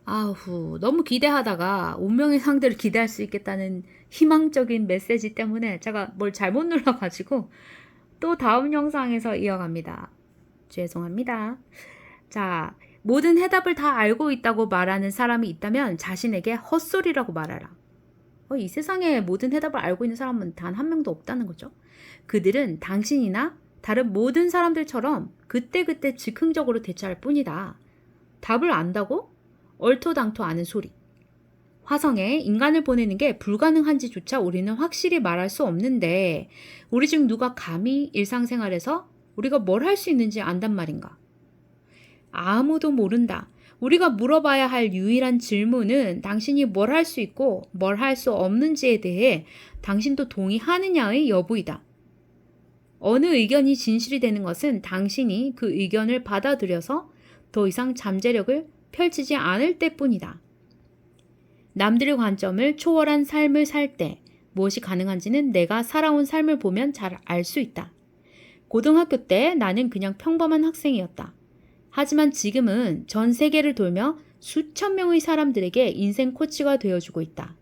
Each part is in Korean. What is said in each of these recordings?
아후, 너무 기대하다가 운명의 상대를 기대할 수 있겠다는 희망적인 메시지 때문에 제가 뭘 잘못 눌러가지고 또 다음 영상에서 이어갑니다. 죄송합니다. 자, 모든 해답을 다 알고 있다고 말하는 사람이 있다면 자신에게 헛소리라고 말하라. 이 세상에 모든 해답을 알고 있는 사람은 단 한 명도 없다는 거죠. 그들은 당신이나 다른 모든 사람들처럼 그때그때 즉흥적으로 대처할 뿐이다. 답을 안다고? 얼토당토 아는 소리. 화성에 인간을 보내는 게 불가능한지조차 우리는 확실히 말할 수 없는데 우리 중 누가 감히 일상생활에서 우리가 뭘 할 수 있는지 안단 말인가? 아무도 모른다. 우리가 물어봐야 할 유일한 질문은 당신이 뭘 할 수 있고 뭘 할 수 없는지에 대해 당신도 동의하느냐의 여부이다. 어느 의견이 진실이 되는 것은 당신이 그 의견을 받아들여서 더 이상 잠재력을 펼치지 않을 때뿐이다. 남들의 관점을 초월한 삶을 살 때 무엇이 가능한지는 내가 살아온 삶을 보면 잘 알 수 있다. 고등학교 때 나는 그냥 평범한 학생이었다. 하지만 지금은 전 세계를 돌며 수천 명의 사람들에게 인생 코치가 되어주고 있다.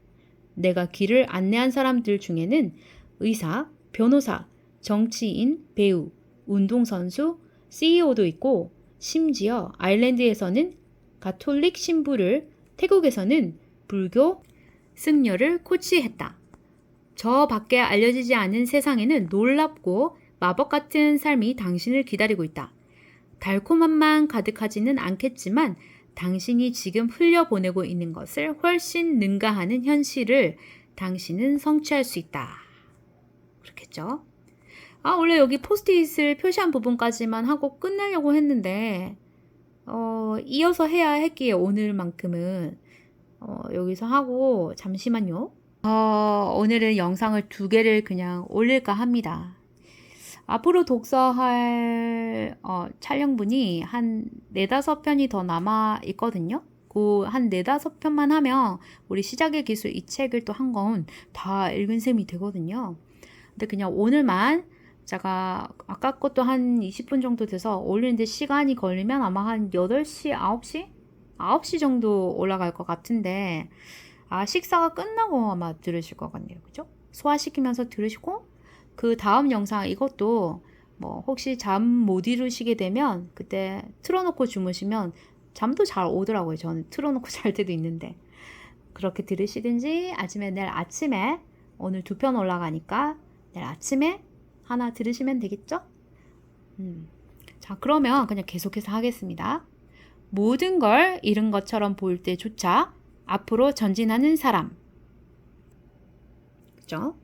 내가 길을 안내한 사람들 중에는 의사, 변호사, 정치인, 배우, 운동선수, CEO도 있고 심지어 아일랜드에서는 가톨릭 신부를, 태국에서는 불교 승려를 코치했다. 저 밖에 알려지지 않은 세상에는 놀랍고 마법 같은 삶이 당신을 기다리고 있다. 달콤함만 가득하지는 않겠지만 당신이 지금 흘려보내고 있는 것을 훨씬 능가하는 현실을 당신은 성취할 수 있다. 그렇겠죠? 원래 여기 포스트잇을 표시한 부분까지만 하고 끝내려고 했는데 이어서 해야 했기에 오늘만큼은 여기서 하고 잠시만요. 오늘은 영상을 2개를 그냥 올릴까 합니다. 앞으로 독서할 촬영분이 한 4-5편이 더 남아 있거든요. 그 한 4-5편만 하면 우리 시작의 기술 이 책을 또 한 권 다 읽은 셈이 되거든요. 근데 그냥 오늘만 제가 아까 것도 한 20분 정도 돼서 올리는데 시간이 걸리면 아마 한 8시, 9시? 9시 정도 올라갈 것 같은데 식사가 끝나고 아마 들으실 것 같네요. 그죠? 소화시키면서 들으시고 그 다음 영상 이것도 뭐 혹시 잠 못 이루시게 되면 그때 틀어놓고 주무시면 잠도 잘 오더라고요. 저는 틀어놓고 잘 때도 있는데 그렇게 들으시든지 아니면 내일 아침에 오늘 2편 올라가니까 내일 아침에 하나 들으시면 되겠죠? 자, 그러면 그냥 계속해서 하겠습니다. 모든 걸 잃은 것처럼 보일 때조차 앞으로 전진하는 사람. 그죠?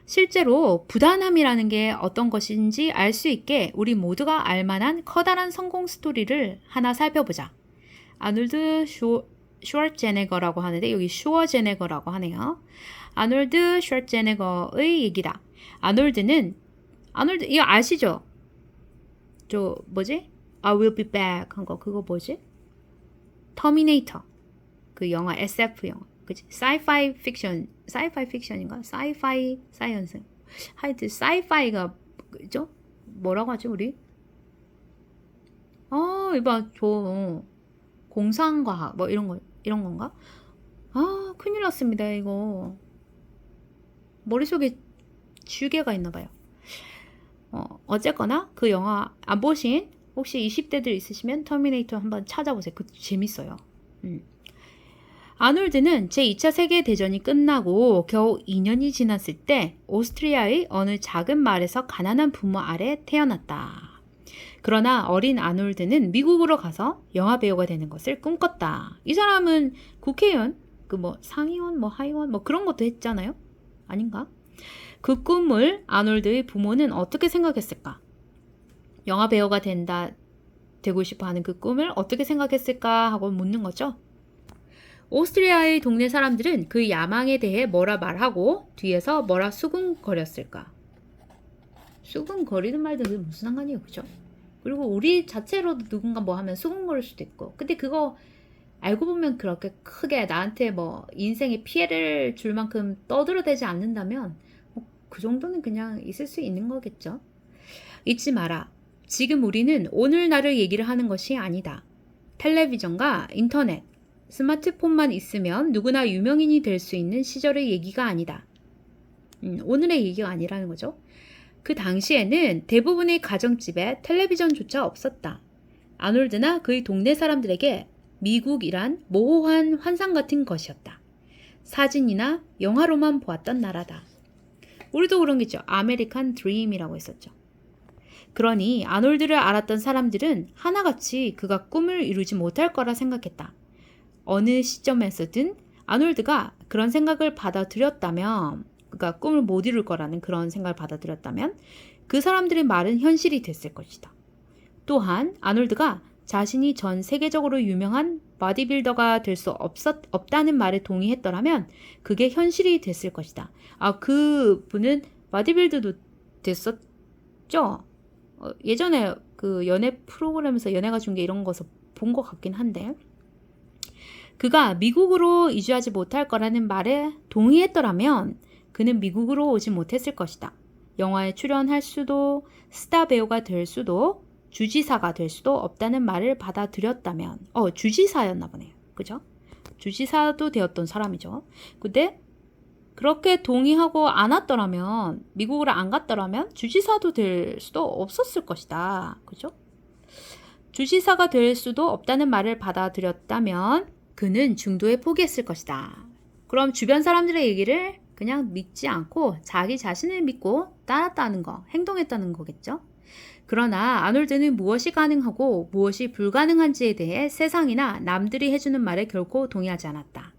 실제로 부단함이라는 게 어떤 것인지 알 수 있게 우리 모두가 알만한 커다란 성공 스토리를 하나 살펴보자. 아놀드 슈왈제네거라고 하는데 여기 슈워제네거라고 하네요. 아놀드 슈왈제네거의 얘기다. 아놀드 이거 아시죠? 저 뭐지? I will be back 한 거 그거 뭐지? 터미네이터 그 영화 SF 영화 그치? 사이파이 픽션인가? 사이파이 사이언스 하여튼 사이파이가 그죠? 뭐라고 하지 우리? 이봐 저 공상과학 뭐 이런 건가? 큰일 났습니다 이거 머릿속에 쥐개가 있나 봐요. 어쨌거나 그 영화 안 보신 혹시 20대들 있으시면 터미네이터 한번 찾아보세요. 그 재밌어요. 아놀드는 제2차 세계대전이 끝나고 겨우 2년이 지났을 때 오스트리아의 어느 작은 마을에서 가난한 부모 아래 태어났다. 그러나 어린 아놀드는 미국으로 가서 영화 배우가 되는 것을 꿈꿨다. 이 사람은 국회의원, 상의원, 하의원 그런 것도 했잖아요. 아닌가? 그 꿈을 아놀드의 부모는 어떻게 생각했을까? 영화 배우가 되고 싶어 하는 그 꿈을 어떻게 생각했을까 하고 묻는 거죠. 오스트리아의 동네 사람들은 그 야망에 대해 뭐라 말하고 뒤에서 뭐라 수군거렸을까? 수군거리는 말들은 무슨 상관이에요, 그죠? 그리고 우리 자체로도 누군가 뭐 하면 수군거릴 수도 있고 근데 그거 알고 보면 그렇게 크게 나한테 인생에 피해를 줄 만큼 떠들어대지 않는다면 그 정도는 그냥 있을 수 있는 거겠죠. 잊지 마라. 지금 우리는 오늘날을 얘기를 하는 것이 아니다. 텔레비전과 인터넷, 스마트폰만 있으면 누구나 유명인이 될 수 있는 시절의 얘기가 아니다. 오늘의 얘기가 아니라는 거죠. 그 당시에는 대부분의 가정집에 텔레비전조차 없었다. 아놀드나 그의 동네 사람들에게 미국이란 모호한 환상 같은 것이었다. 사진이나 영화로만 보았던 나라다. 우리도 그런 게 있죠. 아메리칸 드림이라고 했었죠. 그러니 아놀드를 알았던 사람들은 하나같이 그가 꿈을 이루지 못할 거라 생각했다. 어느 시점에서든 아놀드가 그런 생각을 받아들였다면, 그가 꿈을 못 이룰 거라는 그런 생각을 받아들였다면 그 사람들의 말은 현실이 됐을 것이다. 또한 아놀드가 자신이 전 세계적으로 유명한 바디빌더가 될 수 없다는 말에 동의했더라면 그게 현실이 됐을 것이다. 그분은 바디빌더도 됐었죠? 예전에 그 연애 프로그램에서 연예가 중계 이런 거서 본 것 같긴 한데, 그가 미국으로 이주하지 못할 거라는 말에 동의했더라면 그는 미국으로 오지 못했을 것이다. 영화에 출연할 수도, 스타 배우가 될 수도, 주지사가 될 수도 없다는 말을 받아들였다면, 주지사였나 보네요. 그죠? 주지사도 되었던 사람이죠. 근데 그렇게 동의하고 안 왔더라면, 미국으로 안 갔더라면 주지사도 될 수도 없었을 것이다. 그죠? 주지사가 될 수도 없다는 말을 받아들였다면 그는 중도에 포기했을 것이다. 그럼 주변 사람들의 얘기를 그냥 믿지 않고 자기 자신을 믿고 따랐다는 거, 행동했다는 거겠죠? 그러나 아놀드는 무엇이 가능하고 무엇이 불가능한지에 대해 세상이나 남들이 해주는 말에 결코 동의하지 않았다.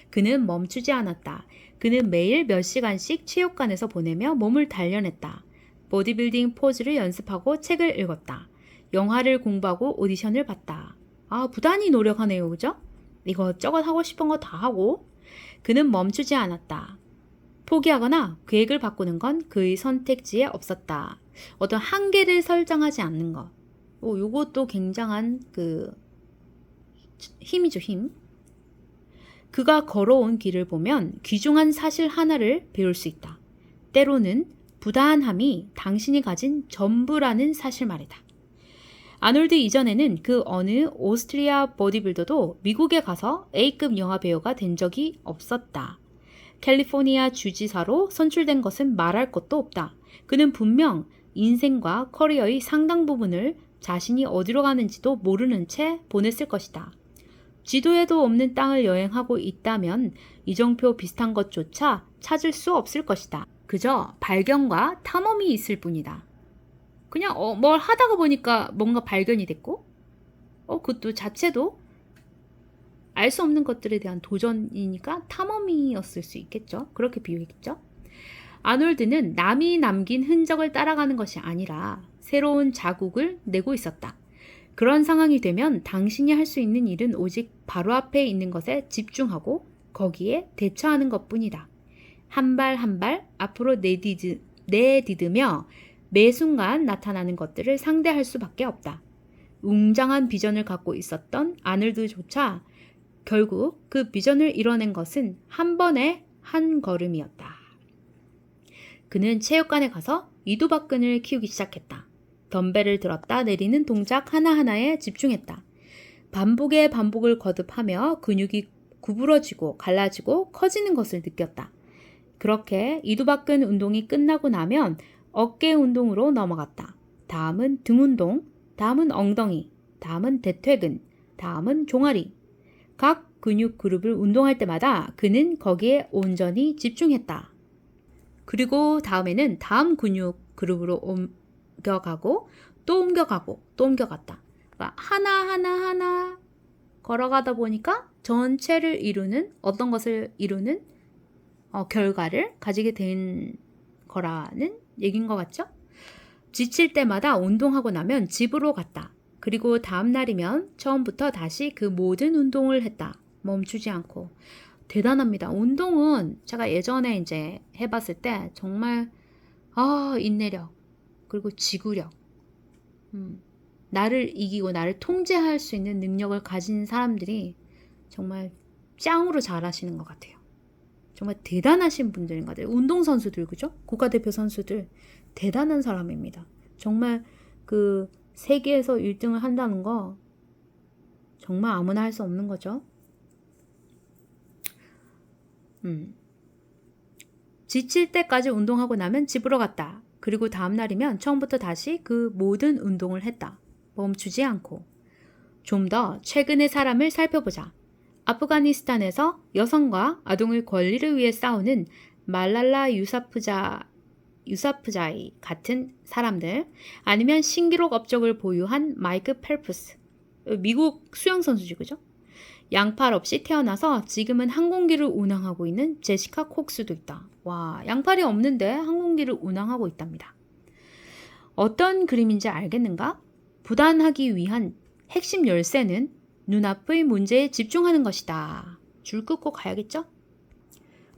그는 멈추지 않았다. 그는 매일 몇 시간씩 체육관에서 보내며 몸을 단련했다. 보디빌딩 포즈를 연습하고 책을 읽었다. 영화를 공부하고 오디션을 봤다. 부단히 노력하네요. 그죠? 이것저것 하고 싶은 거 다 하고. 그는 멈추지 않았다. 포기하거나 계획을 바꾸는 건 그의 선택지에 없었다. 어떤 한계를 설정하지 않는 것. 요것도 굉장한 힘이죠, 힘. 그가 걸어온 길을 보면 귀중한 사실 하나를 배울 수 있다. 때로는 부단함이 당신이 가진 전부라는 사실 말이다. 아놀드 이전에는 그 어느 오스트리아 보디빌더도 미국에 가서 A급 영화 배우가 된 적이 없었다. 캘리포니아 주지사로 선출된 것은 말할 것도 없다. 그는 분명 인생과 커리어의 상당 부분을 자신이 어디로 가는지도 모르는 채 보냈을 것이다. 지도에도 없는 땅을 여행하고 있다면 이정표 비슷한 것조차 찾을 수 없을 것이다. 그저 발견과 탐험이 있을 뿐이다. 그냥 뭘 하다가 보니까 뭔가 발견이 됐고, 그것도 자체도 알 수 없는 것들에 대한 도전이니까 탐험이었을 수 있겠죠. 그렇게 비유했겠죠. 아놀드는 남이 남긴 흔적을 따라가는 것이 아니라 새로운 자국을 내고 있었다. 그런 상황이 되면 당신이 할 수 있는 일은 오직 바로 앞에 있는 것에 집중하고 거기에 대처하는 것뿐이다. 한 발 한 발 앞으로 내디드며 매 순간 나타나는 것들을 상대할 수밖에 없다. 웅장한 비전을 갖고 있었던 아놀드조차 결국 그 비전을 이뤄낸 것은 한 번의 한 걸음이었다. 그는 체육관에 가서 이두박근을 키우기 시작했다. 덤벨을 들었다 내리는 동작 하나하나에 집중했다. 반복의 반복을 거듭하며 근육이 구부러지고 갈라지고 커지는 것을 느꼈다. 그렇게 이두박근 운동이 끝나고 나면 어깨 운동으로 넘어갔다. 다음은 등 운동, 다음은 엉덩이, 다음은 대퇴근, 다음은 종아리. 각 근육 그룹을 운동할 때마다 그는 거기에 온전히 집중했다. 그리고 다음에는 다음 근육 그룹으로 옮겨가고 또 옮겨가고 또 옮겨갔다. 그러니까 하나 걸어가다 보니까 전체를 이루는, 어떤 것을 이루는 결과를 가지게 된 거라는 얘기인 것 같죠? 지칠 때마다 운동하고 나면 집으로 갔다. 그리고 다음 날이면 처음부터 다시 그 모든 운동을 했다. 멈추지 않고. 대단합니다. 운동은 제가 예전에 이제 해봤을 때 정말 인내력 그리고 지구력, 나를 이기고 나를 통제할 수 있는 능력을 가진 사람들이 정말 짱으로 잘하시는 것 같아요. 정말 대단하신 분들인 것 같아요. 운동선수들, 그죠? 국가대표 선수들 대단한 사람입니다. 정말 그 세계에서 1등을 한다는 거 정말 아무나 할 수 없는 거죠. 지칠 때까지 운동하고 나면 집으로 갔다. 그리고 다음 날이면 처음부터 다시 그 모든 운동을 했다. 멈추지 않고. 좀 더 최근의 사람을 살펴보자. 아프가니스탄에서 여성과 아동의 권리를 위해 싸우는 말랄라 유사프자이 같은 사람들, 아니면 신기록 업적을 보유한 마이크 펠프스, 미국 수영선수지 그죠? 양팔 없이 태어나서 지금은 항공기를 운항하고 있는 제시카 콕스도 있다. 와, 양팔이 없는데 항공기를 운항하고 있답니다. 어떤 그림인지 알겠는가? 부단하기 위한 핵심 열쇠는 눈앞의 문제에 집중하는 것이다. 줄 긋고 가야겠죠?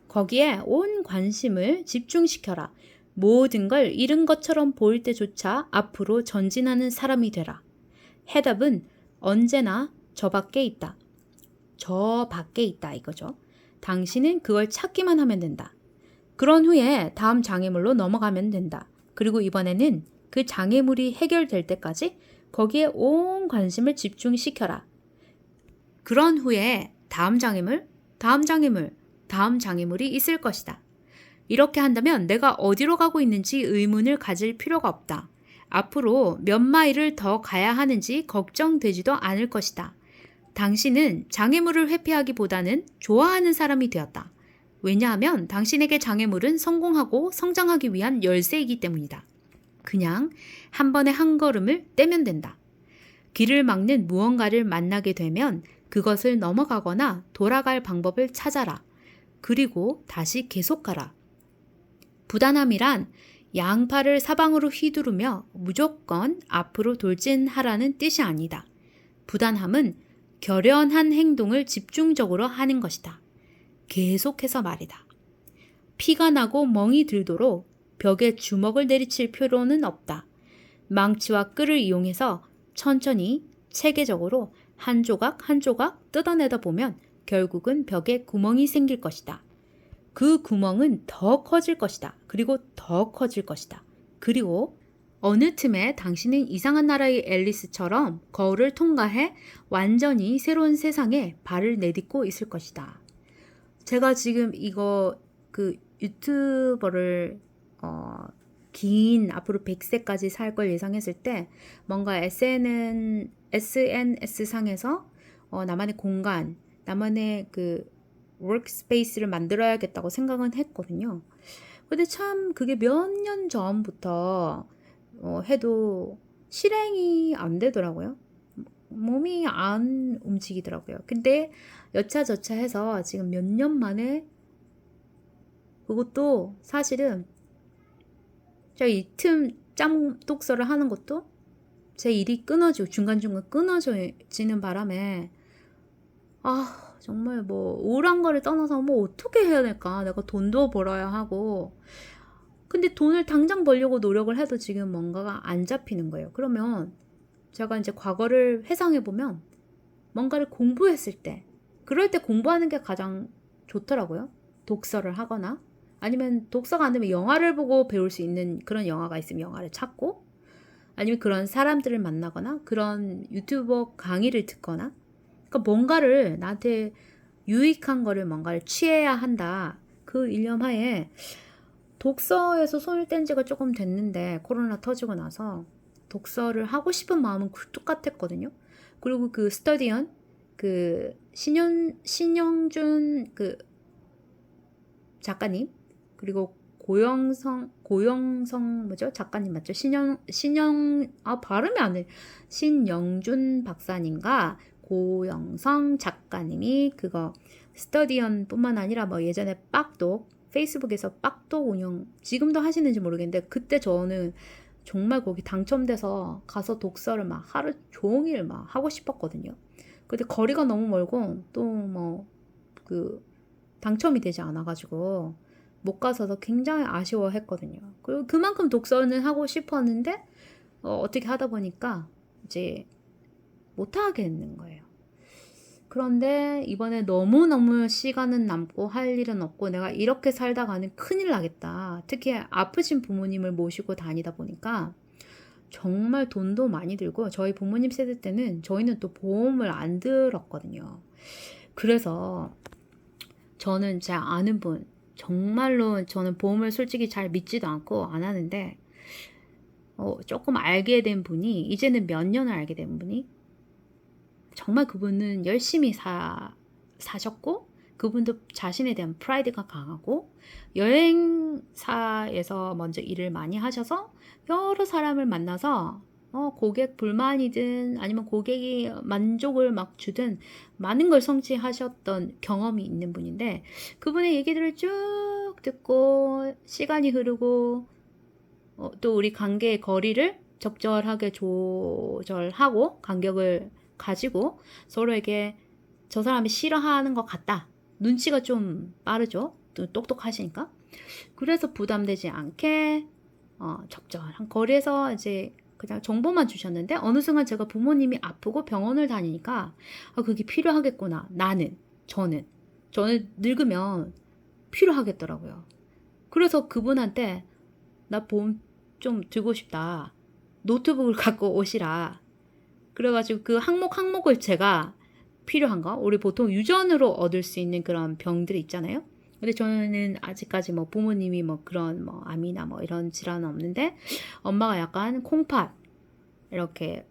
거기에 온 관심을 집중시켜라. 모든 걸 잃은 것처럼 보일 때조차 앞으로 전진하는 사람이 되라. 해답은 언제나 저 밖에 있다. 저 밖에 있다 이거죠. 당신은 그걸 찾기만 하면 된다. 그런 후에 다음 장애물로 넘어가면 된다. 그리고 이번에는 그 장애물이 해결될 때까지 거기에 온 관심을 집중시켜라. 그런 후에 다음 장애물, 다음 장애물, 다음 장애물이 있을 것이다. 이렇게 한다면 내가 어디로 가고 있는지 의문을 가질 필요가 없다. 앞으로 몇 마일을 더 가야 하는지 걱정되지도 않을 것이다. 당신은 장애물을 회피하기보다는 좋아하는 사람이 되었다. 왜냐하면 당신에게 장애물은 성공하고 성장하기 위한 열쇠이기 때문이다. 그냥 한 번에 한 걸음을 떼면 된다. 길을 막는 무언가를 만나게 되면 그것을 넘어가거나 돌아갈 방법을 찾아라. 그리고 다시 계속 가라. 부단함이란 양팔을 사방으로 휘두르며 무조건 앞으로 돌진하라는 뜻이 아니다. 부단함은 결연한 행동을 집중적으로 하는 것이다. 계속해서 말이다. 피가 나고 멍이 들도록 벽에 주먹을 내리칠 필요는 없다. 망치와 끌을 이용해서 천천히 체계적으로 한 조각 한 조각 뜯어내다 보면 결국은 벽에 구멍이 생길 것이다. 그 구멍은 더 커질 것이다. 그리고 더 커질 것이다. 그리고 어느 틈에 당신은 이상한 나라의 앨리스처럼 거울을 통과해 완전히 새로운 세상에 발을 내딛고 있을 것이다. 제가 지금 이거 유튜버를 긴 앞으로 100세까지 살 걸 예상했을 때 뭔가 SNS상에서 나만의 공간, 나만의 워크스페이스를 만들어야겠다고 생각은 했거든요. 근데 참 그게 몇 년 전부터 해도 실행이 안 되더라고요. 몸이 안 움직이더라고요. 근데 여차저차 해서 지금 몇 년 만에 그것도 사실은 제가 이 틈 짬 독서를 하는 것도 제 일이 끊어지고 중간중간 끊어지는 바람에 정말 우울한 거를 떠나서 어떻게 해야 될까? 내가 돈도 벌어야 하고 근데 돈을 당장 벌려고 노력을 해도 지금 뭔가가 안 잡히는 거예요. 그러면 제가 이제 과거를 회상해보면 뭔가를 공부했을 때 그럴 때 공부하는 게 가장 좋더라고요. 독서를 하거나 아니면 독서가 안 되면 영화를 보고 배울 수 있는 그런 영화가 있으면 영화를 찾고 아니면 그런 사람들을 만나거나 그런 유튜버 강의를 듣거나 그러니까 뭔가를 나한테 유익한 거를 뭔가를 취해야 한다. 그 일념하에 독서에서 손을 뗀 지가 조금 됐는데 코로나 터지고 나서 독서를 하고 싶은 마음은 똑같았거든요. 그리고 스터디언 신영준 작가님 그리고 고영성 뭐죠? 작가님 맞죠? 발음이 안 돼. 신영준 박사님과 고영성 작가님이 그거 스터디언 뿐만 아니라 예전에 빡독 페이스북에서 빡독 운영 지금도 하시는지 모르겠는데 그때 저는 정말 거기 당첨돼서 가서 독서를 막 하루 종일 막 하고 싶었거든요. 근데 거리가 너무 멀고 또 당첨이 되지 않아가지고 못 가서 굉장히 아쉬워했거든요. 그리고 그만큼 독서는 하고 싶었는데 어떻게 하다 보니까 이제 못 하겠는 거예요. 그런데 이번에 너무너무 시간은 남고 할 일은 없고 내가 이렇게 살다가는 큰일 나겠다. 특히 아프신 부모님을 모시고 다니다 보니까 정말 돈도 많이 들고 저희 부모님 세대 때는 저희는 또 보험을 안 들었거든요. 그래서 저는 제 아는 분, 정말로 저는 보험을 솔직히 잘 믿지도 않고 안 하는데, 조금 알게 된 분이, 이제는 몇 년을 알게 된 분이, 정말 그분은 열심히 사셨고, 그분도 자신에 대한 프라이드가 강하고, 여행사에서 먼저 일을 많이 하셔서, 여러 사람을 만나서, 고객 불만이든 아니면 고객이 만족을 막 주든 많은 걸 성취하셨던 경험이 있는 분인데, 그분의 얘기들을 쭉 듣고, 시간이 흐르고, 또 우리 관계의 거리를 적절하게 조절하고 간격을 가지고 서로에게 저 사람이 싫어하는 것 같다. 눈치가 좀 빠르죠. 또 똑똑하시니까. 그래서 부담되지 않게 적절한 거리에서 이제 그냥 정보만 주셨는데 어느 순간 제가 부모님이 아프고 병원을 다니니까 그게 필요하겠구나. 저는 늙으면 필요하겠더라고요. 그래서 그분한테 나 보험 좀 들고 싶다. 노트북을 갖고 오시라. 그래가지고 그 항목을 제가 필요한가? 우리 보통 유전으로 얻을 수 있는 그런 병들이 있잖아요. 근데 저는 아직까지 뭐 부모님이 뭐 그런 뭐 암이나 뭐 이런 질환은 없는데 엄마가 약간 콩팥 이렇게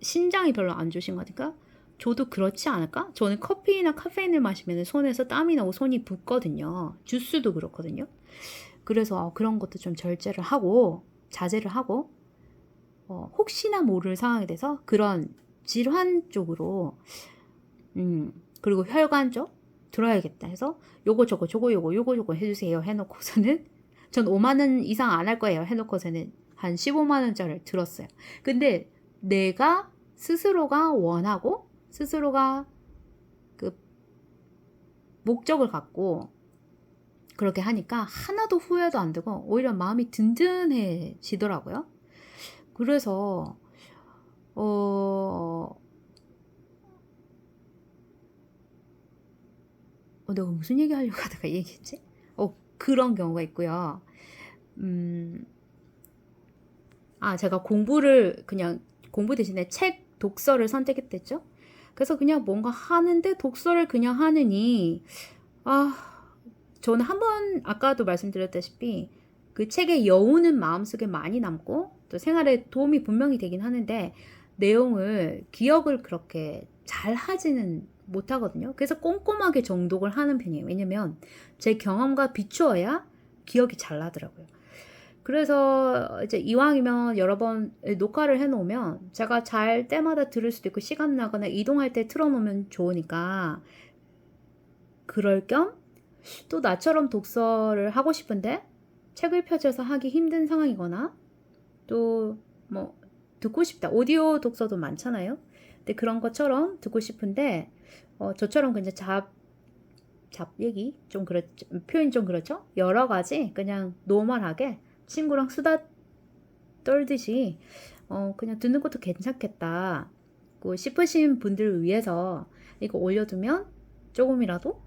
신장이 별로 안 좋으신 거니까 저도 그렇지 않을까? 저는 커피나 카페인을 마시면 손에서 땀이 나고 손이 붓거든요. 주스도 그렇거든요. 그래서 그런 것도 좀 자제를 하고 혹시나 모를 상황에 대해서 그런 질환 쪽으로 그리고 혈관 쪽 들어야겠다 해서 요거 저거 요거 해주세요 해놓고서는 전 5만 원 이상 안 할 거예요 해놓고서는 한 15만 원짜리를 들었어요. 근데 내가 스스로가 원하고 스스로가 그 목적을 갖고 그렇게 하니까 하나도 후회도 안 되고 오히려 마음이 든든해지더라고요. 그래서 내가 무슨 얘기 하려고 하다가 얘기했지? 그런 경우가 있고요. 제가 공부 대신에 책 독서를 선택했댔죠? 그래서 그냥 뭔가 하는데 독서를 그냥 하느니 저는 한번 아까도 말씀드렸다시피 그 책의 여운은 마음속에 많이 남고 또 생활에 도움이 분명히 되긴 하는데 내용을 기억을 그렇게 잘 하지는 못하거든요. 그래서 꼼꼼하게 정독을 하는 편이에요. 왜냐면 제 경험과 비추어야 기억이 잘 나더라고요. 그래서 이제 이왕이면 여러 번 녹화를 해놓으면 제가 잘 때마다 들을 수도 있고 시간 나거나 이동할 때 틀어놓으면 좋으니까 그럴 겸 또 나처럼 독서를 하고 싶은데 책을 펴져서 하기 힘든 상황이거나 또 뭐 듣고 싶다. 오디오 독서도 많잖아요. 근데 그런 것처럼 듣고 싶은데 저처럼 그냥 잡 얘기 좀 표현 좀 그렇죠? 여러 가지 그냥 노멀하게 친구랑 수다 떨듯이 그냥 듣는 것도 괜찮겠다 싶으신 분들을 위해서 이거 올려두면 조금이라도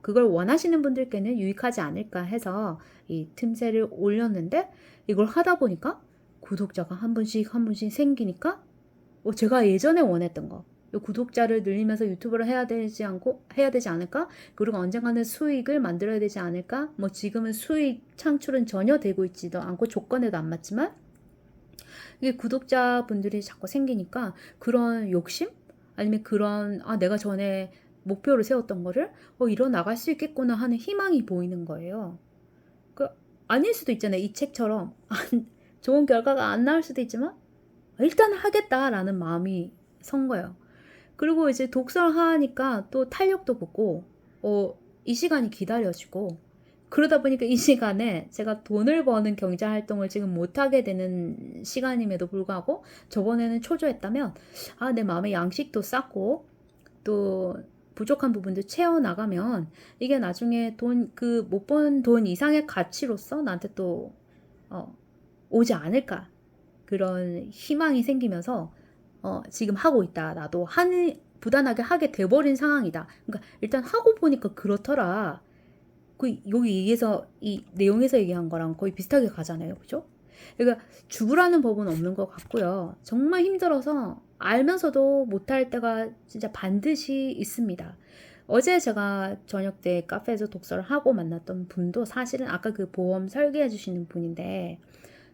그걸 원하시는 분들께는 유익하지 않을까 해서 이 틈새를 올렸는데 이걸 하다 보니까 구독자가 한 분씩 생기니까 제가 예전에 원했던 거 구독자를 늘리면서 유튜브를 해야 되지 않을까? 그리고 언젠가는 수익을 만들어야 되지 않을까? 뭐 지금은 수익 창출은 전혀 되고 있지도 않고 조건에도 안 맞지만 이게 구독자분들이 자꾸 생기니까 그런 욕심? 아니면 그런 내가 전에 목표를 세웠던 거를 이뤄 나갈 수 있겠구나 하는 희망이 보이는 거예요. 아닐 수도 있잖아요. 이 책처럼 좋은 결과가 안 나올 수도 있지만 일단 하겠다라는 마음이 선 거예요. 그리고 이제 독서를 하니까 또 탄력도 붙고 이 시간이 기다려지고 그러다 보니까 이 시간에 제가 돈을 버는 경제활동을 지금 못하게 되는 시간임에도 불구하고 저번에는 초조했다면 내 마음에 양식도 쌓고 또 부족한 부분도 채워나가면 이게 나중에 못 번 돈 이상의 가치로서 나한테 또 오지 않을까 그런 희망이 생기면서 지금 하고 있다. 나도 부단하게 하게 돼버린 상황이다. 그러니까 일단 하고 보니까 그렇더라. 여기에서 이 내용에서 얘기한 거랑 거의 비슷하게 가잖아요. 그죠? 그러니까 죽으라는 법은 없는 것 같고요. 정말 힘들어서 알면서도 못할 때가 진짜 반드시 있습니다. 어제 제가 저녁 때 카페에서 독서를 하고 만났던 분도 사실은 아까 그 보험 설계해 주시는 분인데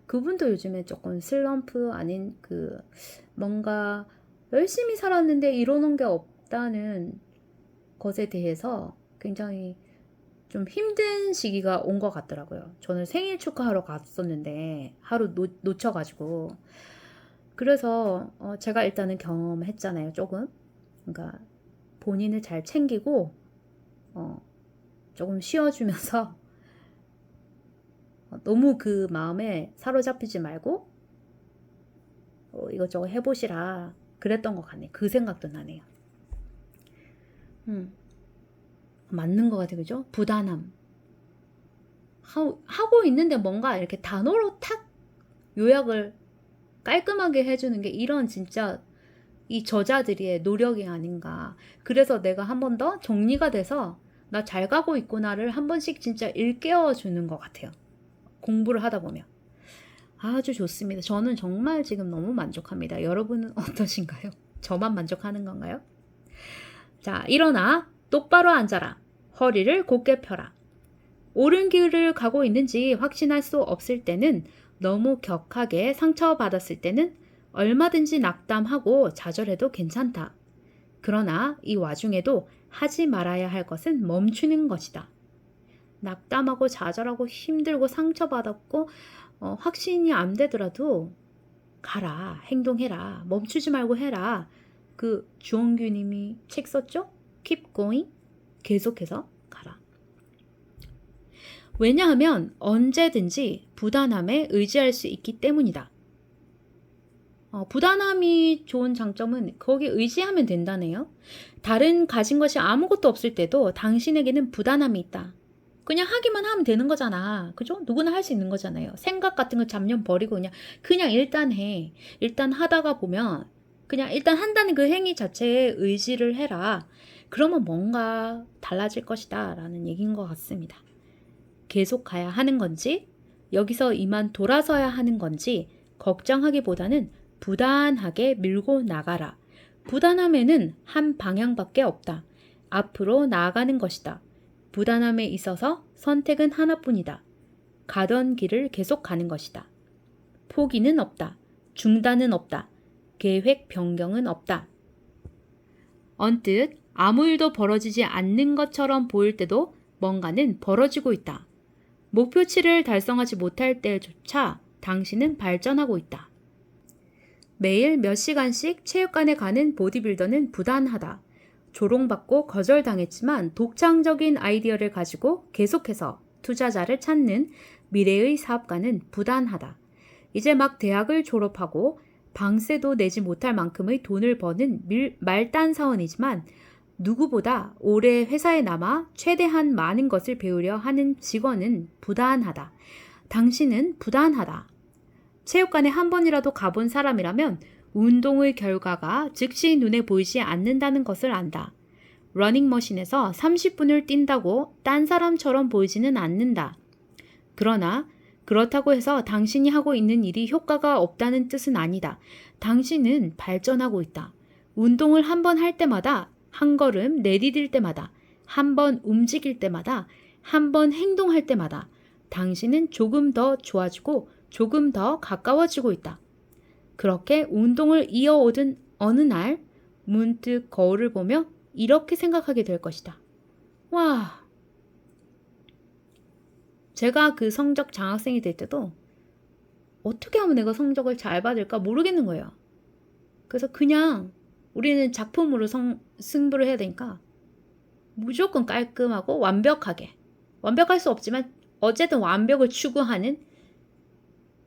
그분도 요즘에 조금 슬럼프 아닌 그 뭔가 열심히 살았는데 이러는 게 없다는 것에 대해서 굉장히 좀 힘든 시기가 온 것 같더라고요. 저는 생일 축하하러 갔었는데 하루 놓쳐가지고 그래서 제가 일단은 경험했잖아요. 조금 그러니까 본인을 잘 챙기고 어, 조금 쉬어주면서 너무 그 마음에 사로잡히지 말고 이것저것 해보시라 그랬던 것 같네. 그 생각도 나네요. 맞는 것 같아요. 그죠? 부단함. 하고 있는데 뭔가 이렇게 단어로 탁 요약을 깔끔하게 해주는 게 이런 진짜 이 저자들의 노력이 아닌가. 그래서 내가 한 번 더 정리가 돼서 나 잘 가고 있구나를 한 번씩 진짜 일깨워 주는 것 같아요. 공부를 하다 보면. 아주 좋습니다. 저는 정말 지금 너무 만족합니다. 여러분은 어떠신가요? 저만 만족하는 건가요? 자, 일어나 똑바로 앉아라. 허리를 곧게 펴라. 옳은 길을 가고 있는지 확신할 수 없을 때는 너무 격하게 상처받았을 때는 얼마든지 낙담하고 좌절해도 괜찮다. 그러나 이 와중에도 하지 말아야 할 것은 멈추는 것이다. 낙담하고 좌절하고 힘들고 상처받았고 확신이 안 되더라도 가라, 행동해라, 멈추지 말고 해라. 그 주원규 님이 책 썼죠? Keep going. 계속해서 가라. 왜냐하면 언제든지 부단함에 의지할 수 있기 때문이다. 부단함이 좋은 장점은 거기에 의지하면 된다네요. 다른 가진 것이 아무것도 없을 때도 당신에게는 부단함이 있다. 그냥 하기만 하면 되는 거잖아. 그죠? 누구나 할 수 있는 거잖아요. 생각 같은 거 잡념 버리고 그냥 일단 해. 일단 하다가 보면 그냥 일단 한다는 그 행위 자체에 의지를 해라. 그러면 뭔가 달라질 것이다 라는 얘기인 것 같습니다. 계속 가야 하는 건지 여기서 이만 돌아서야 하는 건지 걱정하기보다는 부단하게 밀고 나가라. 부단함에는 한 방향밖에 없다. 앞으로 나아가는 것이다. 부단함에 있어서 선택은 하나뿐이다. 가던 길을 계속 가는 것이다. 포기는 없다. 중단은 없다. 계획 변경은 없다. 언뜻 아무 일도 벌어지지 않는 것처럼 보일 때도 뭔가는 벌어지고 있다. 목표치를 달성하지 못할 때조차 당신은 발전하고 있다. 매일 몇 시간씩 체육관에 가는 보디빌더는 부단하다. 조롱받고 거절당했지만 독창적인 아이디어를 가지고 계속해서 투자자를 찾는 미래의 사업가는 부단하다. 이제 막 대학을 졸업하고 방세도 내지 못할 만큼의 돈을 버는 말단 사원이지만 누구보다 오래 회사에 남아 최대한 많은 것을 배우려 하는 직원은 부단하다. 당신은 부단하다. 체육관에 한 번이라도 가본 사람이라면 운동의 결과가 즉시 눈에 보이지 않는다는 것을 안다. 러닝머신에서 30분을 뛴다고 딴 사람처럼 보이지는 않는다. 그러나 그렇다고 해서 당신이 하고 있는 일이 효과가 없다는 뜻은 아니다. 당신은 발전하고 있다. 운동을 한 번 할 때마다, 한 걸음 내디딜 때마다, 한 번 움직일 때마다, 한 번 행동할 때마다 당신은 조금 더 좋아지고 조금 더 가까워지고 있다. 그렇게 운동을 이어오던 어느 날 문득 거울을 보며 이렇게 생각하게 될 것이다. 와, 제가 그 성적 장학생이 될 때도 어떻게 하면 내가 성적을 잘 받을까 모르겠는 거예요. 그래서 그냥 우리는 작품으로 승부를 해야 되니까 무조건 깔끔하고 완벽하게, 완벽할 수 없지만 어쨌든 완벽을 추구하는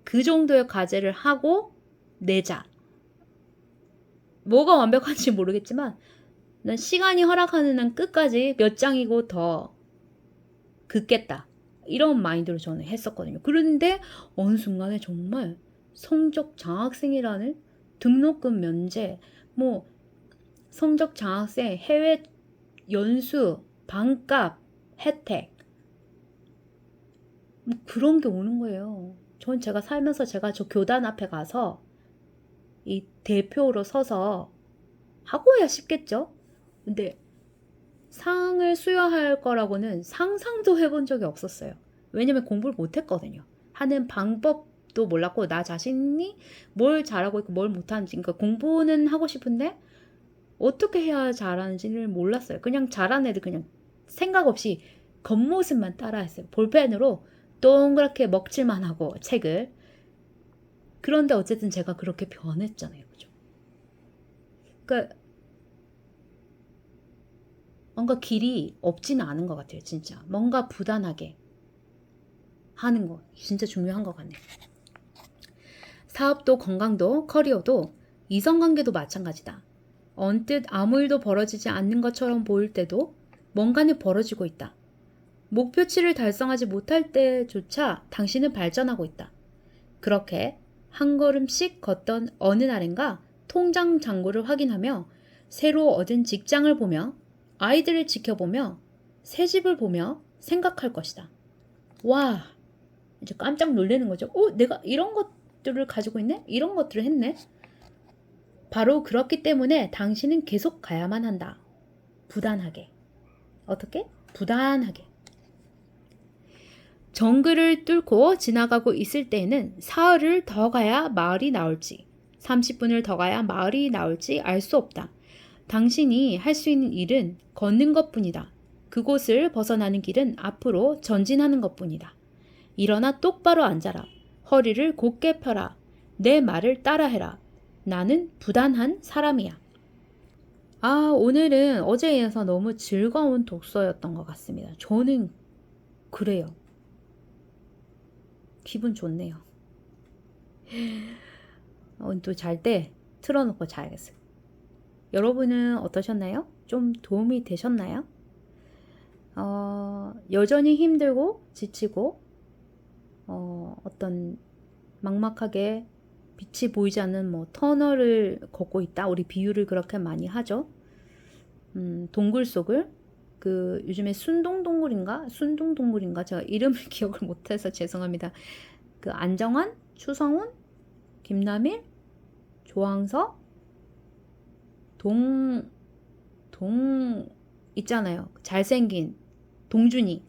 그 정도의 과제를 하고 내자. 뭐가 완벽한지 모르겠지만 난 시간이 허락하는 한 끝까지 몇 장이고 더 긋겠다. 이런 마인드로 저는 했었거든요. 그런데 어느 순간에 정말 성적 장학생이라는 등록금 면제, 성적 장학생 해외 연수, 반값, 혜택 그런 게 오는 거예요. 전 제가 살면서 제가 저 교단 앞에 가서 이 대표로 서서 하고야 싶겠죠? 근데 상을 수여할 거라고는 상상도 해본 적이 없었어요. 왜냐면 공부를 못했거든요. 하는 방법도 몰랐고 나 자신이 뭘 잘하고 있고 뭘 못하는지, 그러니까 공부는 하고 싶은데 어떻게 해야 잘하는지를 몰랐어요. 그냥 잘하는 애들 그냥 생각 없이 겉모습만 따라했어요. 볼펜으로 동그랗게 먹칠만 하고 책을. 그런데 어쨌든 제가 그렇게 변했잖아요. 그죠? 그러니까 뭔가 길이 없지는 않은 것 같아요. 진짜 뭔가 부단하게 하는 거 진짜 중요한 것 같네요. 사업도 건강도 커리어도 이성관계도 마찬가지다. 언뜻 아무 일도 벌어지지 않는 것처럼 보일 때도 뭔가는 벌어지고 있다. 목표치를 달성하지 못할 때조차 당신은 발전하고 있다. 그렇게 한 걸음씩 걷던 어느 날인가 통장 잔고를 확인하며 새로 얻은 직장을 보며 아이들을 지켜보며 새 집을 보며 생각할 것이다. 와, 이제 깜짝 놀라는 거죠. 내가 이런 것들을 가지고 있네? 이런 것들을 했네? 바로 그렇기 때문에 당신은 계속 가야만 한다. 부단하게. 어떻게? 부단하게. 정글을 뚫고 지나가고 있을 때에는 사흘을 더 가야 마을이 나올지 30분을 더 가야 마을이 나올지 알 수 없다. 당신이 할 수 있는 일은 걷는 것뿐이다. 그곳을 벗어나는 길은 앞으로 전진하는 것뿐이다. 일어나 똑바로 앉아라. 허리를 곧게 펴라. 내 말을 따라해라. 나는 부단한 사람이야. 오늘은 어제에 이어서 너무 즐거운 독서였던 것 같습니다. 저는 그래요. 기분 좋네요. 또 잘 때 틀어놓고 자야겠어요. 여러분은 어떠셨나요? 좀 도움이 되셨나요? 여전히 힘들고 지치고 어떤 막막하게 빛이 보이지 않는 터널을 걷고 있다. 우리 비유를 그렇게 많이 하죠. 동굴 속을 요즘에 순둥동굴인가 제가 이름을 기억을 못해서 죄송합니다. 안정환, 추성훈, 김남일, 조항서, 있잖아요. 잘생긴 동준이.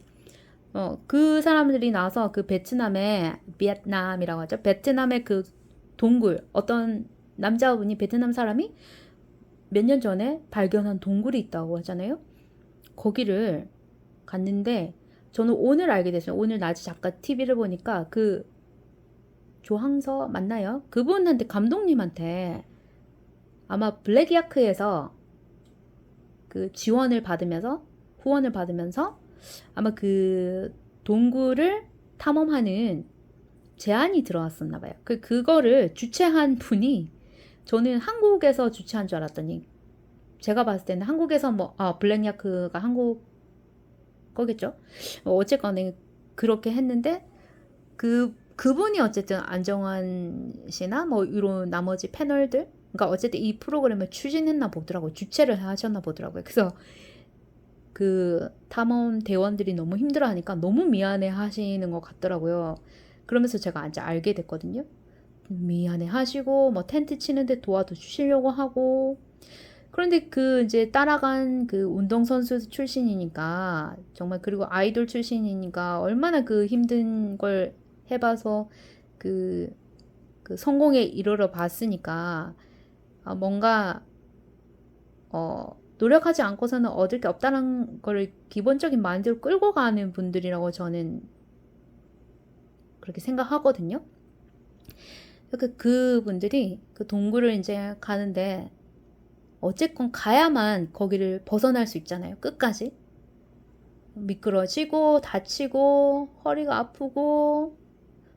그 사람들이 나와서 베트남이라고 하죠. 베트남의 동굴, 어떤 남자분이 베트남 사람이 몇 년 전에 발견한 동굴이 있다고 하잖아요. 거기를 갔는데 저는 오늘 알게 됐어요. 오늘 낮에 잠깐 TV를 보니까 조항서 맞나요? 그분한테 감독님한테 아마 블랙야크에서 후원을 받으면서 아마 동굴을 탐험하는 제안이 들어왔었나 봐요. 그거를 주최한 분이 저는 한국에서 주최한 줄 알았더니 제가 봤을 때는 한국에서 블랙야크가 한국 거겠죠. 어쨌거나 그렇게 했는데 그분이 어쨌든 안정환 씨나 이런 나머지 패널들, 그러니까 어쨌든 이 프로그램을 추진했나 보더라고요. 주최를 하셨나 보더라고요. 그래서 탐험 대원들이 너무 힘들어하니까 너무 미안해 하시는 것 같더라고요. 그러면서 제가 이제 알게 됐거든요. 미안해 하시고 텐트 치는데 도와도 주시려고 하고. 그런데 이제 따라간 운동선수 출신이니까 정말, 그리고 아이돌 출신이니까 얼마나 힘든 걸 해봐서 성공에 이르러 봤으니까 뭔가 노력하지 않고서는 얻을 게 없다는 걸 기본적인 마인드로 끌고 가는 분들이라고 저는 그렇게 생각하거든요. 그분들이 동굴을 이제 가는데 어쨌건 가야만 거기를 벗어날 수 있잖아요. 끝까지. 미끄러지고 다치고 허리가 아프고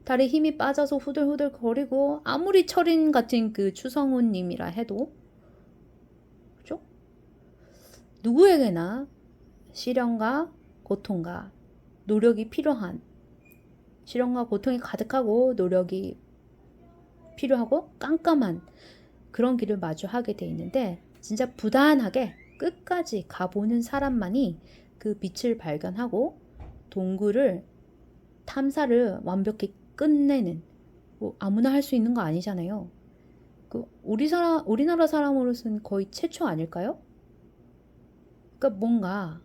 다리에 힘이 빠져서 후들후들 거리고, 아무리 철인 같은 추성훈 님이라 해도, 그죠? 누구에게나 시련과 고통과 노력이 필요한, 시련과 고통이 가득하고 노력이 필요하고 깜깜한 그런 길을 마주하게 돼 있는데, 진짜 부단하게 끝까지 가보는 사람만이 빛을 발견하고 동굴을 탐사를 완벽히 끝내는, 아무나 할 수 있는 거 아니잖아요. 우리나라 사람으로서는 거의 최초 아닐까요? 그러니까 뭔가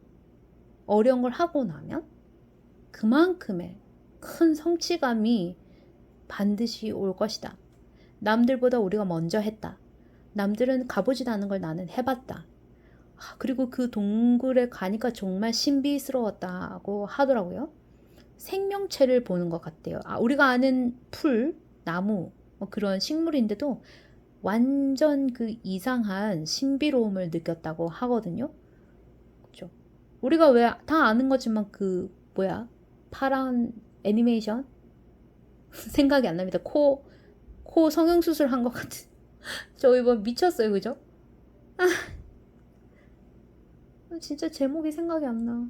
어려운 걸 하고 나면 그만큼의 큰 성취감이 반드시 올 것이다. 남들보다 우리가 먼저 했다. 남들은 가보지도 않은 걸 나는 해봤다. 그리고 그 동굴에 가니까 정말 신비스러웠다고 하더라고요. 생명체를 보는 것 같대요. 우리가 아는 풀, 나무, 뭐 그런 식물인데도 완전 그 이상한 신비로움을 느꼈다고 하거든요. 그죠? 우리가 왜 다 아는 거지만 그 뭐야? 파란 애니메이션 생각이 안 납니다. 코 성형수술 한 것 같은. 저 이번 미쳤어요, 그죠? 진짜 제목이 생각이 안 나.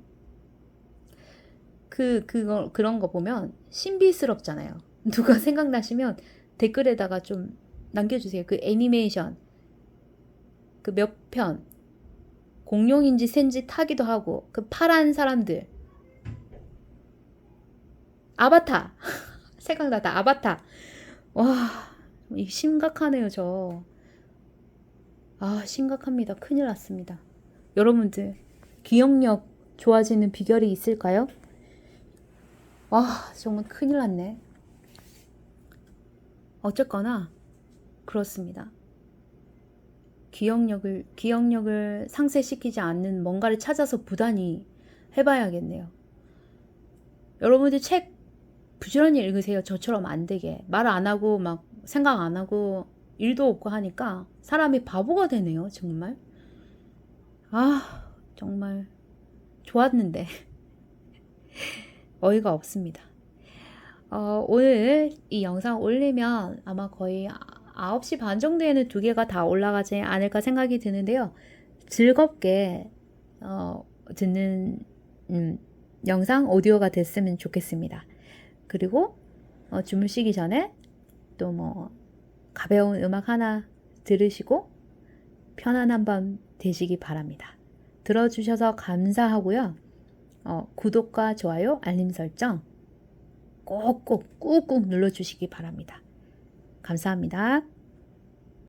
그런 거 보면 신비스럽잖아요. 누가 생각나시면 댓글에다가 좀 남겨주세요. 그 애니메이션, 그 몇 편, 공룡인지 샌지 타기도 하고, 그 파란 사람들. 아바타! 생각나다, 아바타. 와, 심각하네요, 저. 심각합니다. 큰일 났습니다. 여러분들, 기억력 좋아지는 비결이 있을까요? 정말 큰일 났네. 어쨌거나 그렇습니다. 기억력을 상쇄시키지 않는 뭔가를 찾아서 부단히 해봐야겠네요. 여러분들 책 부지런히 읽으세요. 저처럼 안 되게. 말 안 하고 막 생각 안 하고 일도 없고 하니까 사람이 바보가 되네요. 정말. 정말 좋았는데 어이가 없습니다. 오늘 이 영상 올리면 아마 거의 9시 반 정도에는 2개가 다 올라가지 않을까 생각이 드는데요. 즐겁게 듣는 영상 오디오가 됐으면 좋겠습니다. 그리고 주무시기 전에 또 뭐 가벼운 음악 하나 들으시고 편안한 밤 되시기 바랍니다. 들어주셔서 감사하고요. 구독과 좋아요, 알림 설정 꼭꼭 꾹꾹 눌러주시기 바랍니다. 감사합니다.